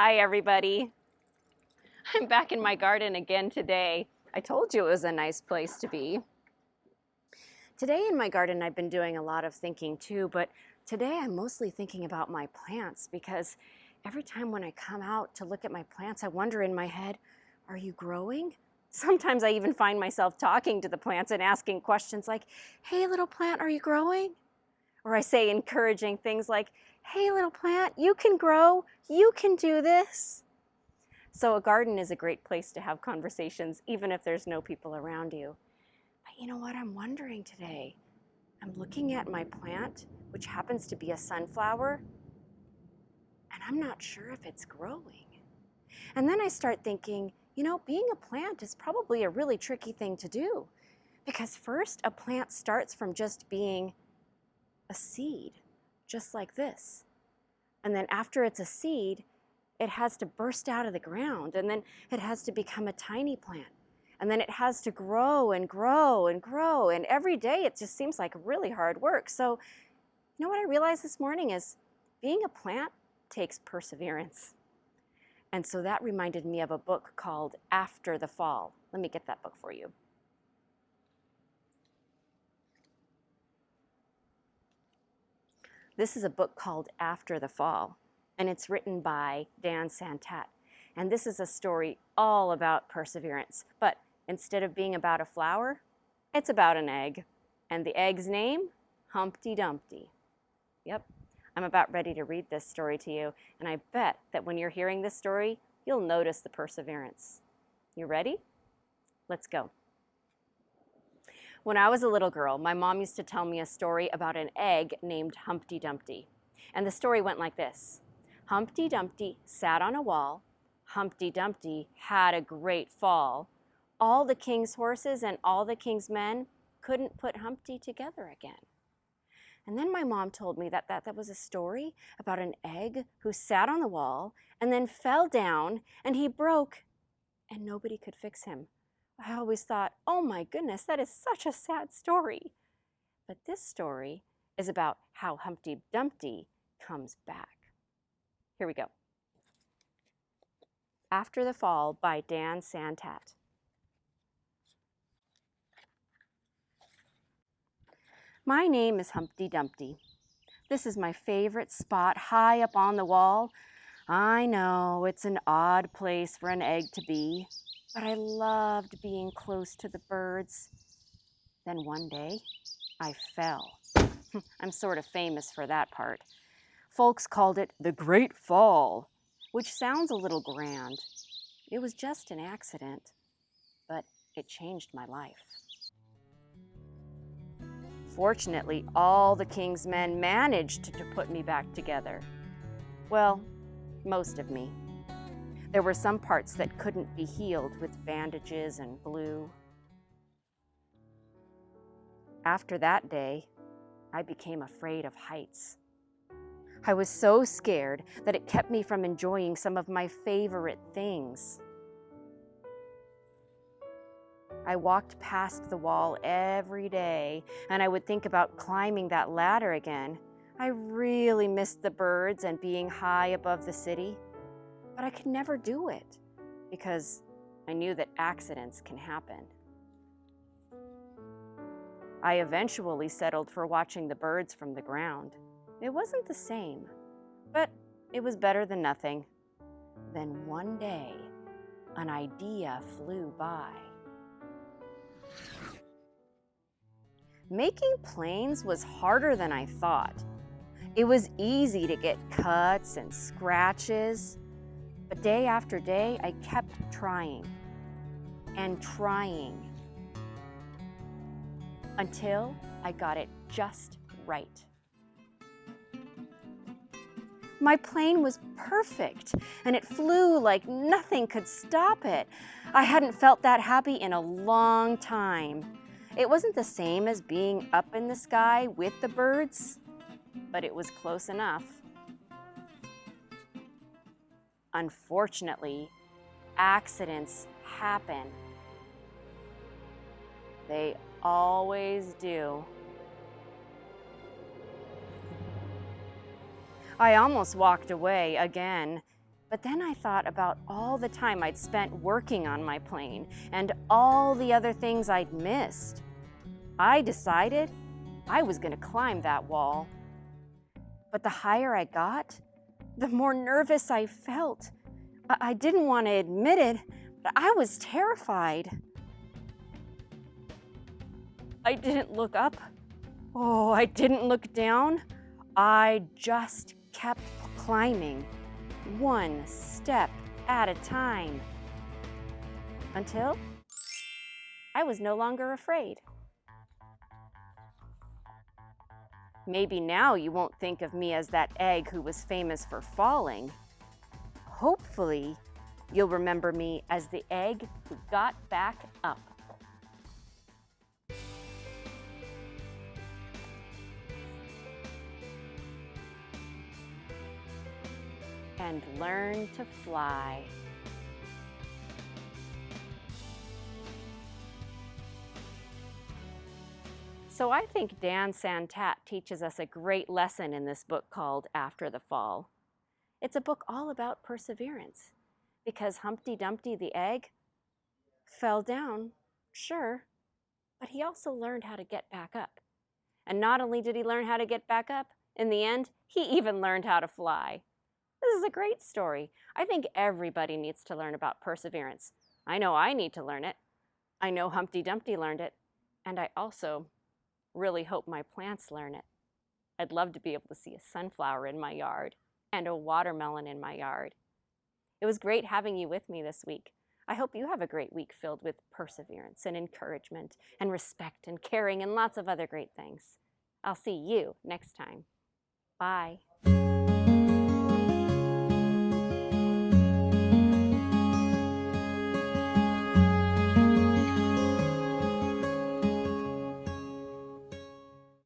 Hi, everybody. I'm back in my garden again today. I told you it was a nice place to be. Today in my garden, I've been doing a lot of thinking too, but today I'm mostly thinking about my plants because every time when I come out to look at my plants, I wonder in my head, are you growing? Sometimes I even find myself talking to the plants and asking questions like, hey, little plant, are you growing? Or I say encouraging things like, hey, little plant, you can grow, you can do this. So a garden is a great place to have conversations, even if there's no people around you. But you know what I'm wondering today? I'm looking at my plant, which happens to be a sunflower, and I'm not sure if it's growing. And then I start thinking, being a plant is probably a really tricky thing to do. Because first, a plant starts from just being a seed, just like this. And then after it's a seed, it has to burst out of the ground, and then it has to become a tiny plant. And then it has to grow and grow and grow, and every day it just seems like really hard work. So, what I realized this morning is being a plant takes perseverance. And so that reminded me of a book called After the Fall. Let me get that book for you. This is a book called After the Fall, and it's written by Dan Santat. And this is a story all about perseverance. But instead of being about a flower, it's about an egg. And the egg's name? Humpty Dumpty. Yep, I'm about ready to read this story to you, and I bet that when you're hearing this story, you'll notice the perseverance. You ready? Let's go. When I was a little girl, my mom used to tell me a story about an egg named Humpty Dumpty. And the story went like this. Humpty Dumpty sat on a wall. Humpty Dumpty had a great fall. All the king's horses and all the king's men couldn't put Humpty together again. And then my mom told me that was a story about an egg who sat on the wall and then fell down and he broke and nobody could fix him. I always thought, oh my goodness, that is such a sad story. But this story is about how Humpty Dumpty comes back. Here we go. After the Fall by Dan Santat. My name is Humpty Dumpty. This is my favorite spot high up on the wall. I know it's an odd place for an egg to be, but I loved being close to the birds. Then one day, I fell. I'm sort of famous for that part. Folks called it the Great Fall, which sounds a little grand. It was just an accident, but it changed my life. Fortunately, all the king's men managed to put me back together. Well, most of me. There were some parts that couldn't be healed with bandages and glue. After that day, I became afraid of heights. I was so scared that it kept me from enjoying some of my favorite things. I walked past the wall every day, and I would think about climbing that ladder again. I really missed the birds and being high above the city, but I could never do it because I knew that accidents can happen. I eventually settled for watching the birds from the ground. It wasn't the same, but it was better than nothing. Then one day, an idea flew by. Making planes was harder than I thought. It was easy to get cuts and scratches, but day after day, I kept trying and trying until I got it just right. My plane was perfect, and it flew like nothing could stop it. I hadn't felt that happy in a long time. It wasn't the same as being up in the sky with the birds, but it was close enough. Unfortunately, accidents happen. They always do. I almost walked away again, But then I thought about all the time I'd spent working on my plane and all the other things I'd missed. I decided I was going to climb that wall. But the higher I got, the more nervous I felt. I didn't want to admit it, but I was terrified. I didn't look up. Oh, I didn't look down. I just kept climbing, one step at a time, until I was no longer afraid. Maybe now you won't think of me as that egg who was famous for falling. Hopefully, you'll remember me as the egg who got back up. And learn to fly. So I think Dan Santat teaches us a great lesson in this book called After the Fall. It's a book all about perseverance, because Humpty Dumpty the egg fell down, sure, but he also learned how to get back up. And not only did he learn how to get back up, in the end, he even learned how to fly. This is a great story. I think everybody needs to learn about perseverance. I know I need to learn it. I know Humpty Dumpty learned it. And I also really hope my plants learn it. I'd love to be able to see a sunflower in my yard and a watermelon in my yard. It was great having you with me this week. I hope you have a great week filled with perseverance and encouragement and respect and caring and lots of other great things. I'll see you next time. Bye.